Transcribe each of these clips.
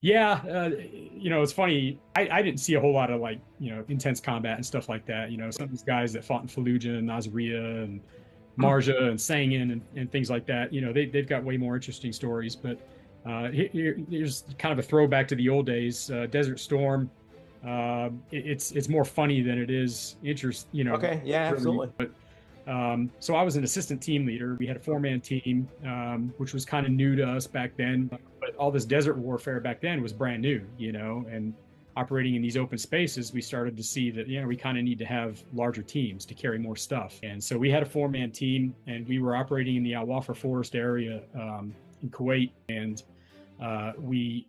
Yeah, it's funny. I didn't see a whole lot of like, intense combat and stuff like that. Some of these guys that fought in Fallujah and Nasiriyah and Marja and Sangin and things like that, they've got way more interesting stories. But here's kind of a throwback to the old days. Desert Storm, it's more funny than it is Okay, yeah, really. absolutely. So I was an assistant team leader. We had a four-man team, which was kind of new to us back then. But all this desert warfare back then was brand new, and operating in these open spaces, we started to see that, we kind of need to have larger teams to carry more stuff. And so we had a four-man team, and we were operating in the Al Wafra Forest area in Kuwait. And we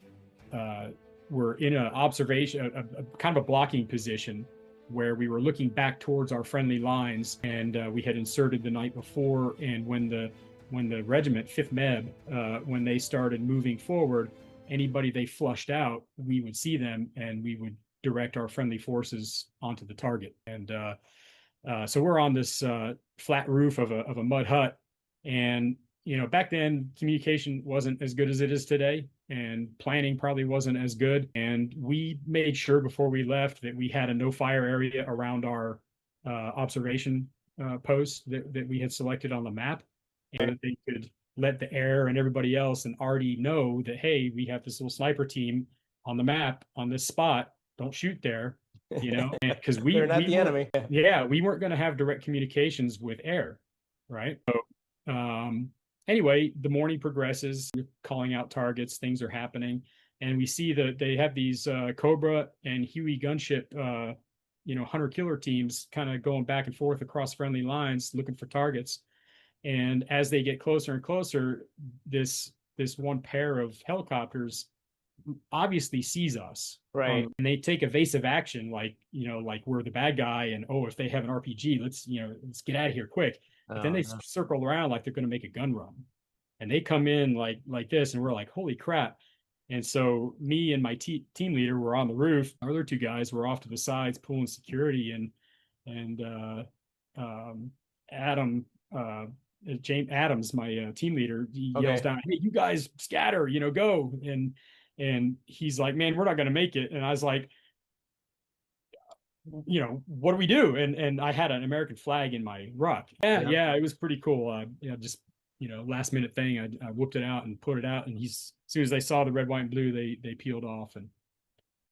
were in an observation, a kind of a blocking position where we were looking back towards our friendly lines, and we had inserted the night before. And when the regiment, 5th Meb, when they started moving forward, anybody they flushed out, we would see them and we would direct our friendly forces onto the target. And so we're on this flat roof of a mud hut. And, back then communication wasn't as good as it is today, and planning probably wasn't as good. And we made sure before we left that we had a no fire area around our observation post that we had selected on the map, and that they could let the air and everybody else and Artie know that, hey, we have this little sniper team on the map on this spot. Don't shoot there, because They're not we the weren't, enemy. yeah, we weren't going to have direct communications with air, right? So anyway, the morning progresses, calling out targets, things are happening, and we see that they have these Cobra and Huey gunship, hunter killer teams kind of going back and forth across friendly lines looking for targets. And as they get closer and closer, this one pair of helicopters obviously sees us, Right. and they take evasive action, like we're the bad guy, and if they have an RPG, let's get out of here quick. But then Oh, they no. circle around like they're going to make a gun run, and they come in like this, and we're like, holy crap. And so me and my team leader were on the roof. Our other two guys were off to the sides pulling security, and Adam, James Adams, my team leader, he yells Okay. down, "Hey, you guys scatter, go!" And he's like, "Man, we're not going to make it." And I was like, "What do we do?" And I had an American flag in my ruck. Yeah, Yeah. yeah, it was pretty cool. Just last minute thing. I whooped it out and put it out, and as soon as they saw the red, white, and blue, they peeled off. And